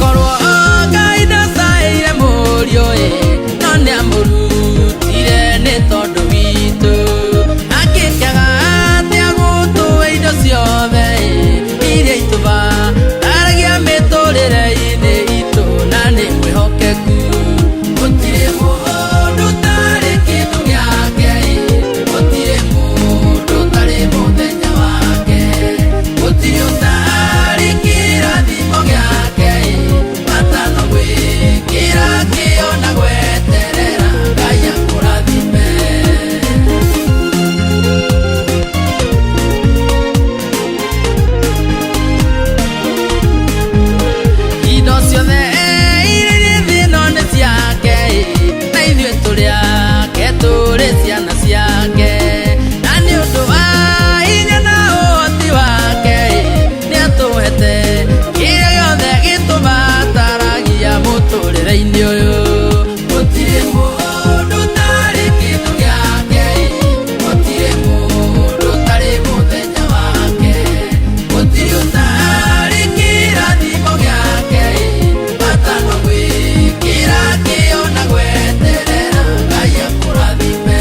korwo Ngai ndacaĩire mũriũ no nĩamũrutire nĩ tondũ witũ angĩkaga atĩa gũtũhe indo ciothe iria itũbataragia mĩtũrĩre-inĩ itũ na nĩ mwĩhokeku gũtirĩ mũndũ ũtarĩ kĩndũ gĩake gũtirĩ mũndũ ũtarĩ mũthenya wake gũtirĩ ũtarĩ kĩrathimo gĩake bata no gwĩkĩra kĩo na gweterera Ngai akũrathime. Indo ciothe iria thĩ ĩno nĩ ciake na ithuĩ tũrĩ ake tũrĩ ciana ciake na nĩ ũndũ wa hinya na ũhoti wake nĩatũhete kĩrĩa gĩothe gĩtũbataragia mũtũrĩre-inĩ ũyũ gũtirĩ mũndũ ũtarĩ kĩndũ gĩake gũtirĩ mũndũ ũtarĩ mũthenya wake gũtirĩ ũtarĩ kĩrathimo gĩake bata no gwĩkĩra kĩo na gweterera Ngai akũrathime.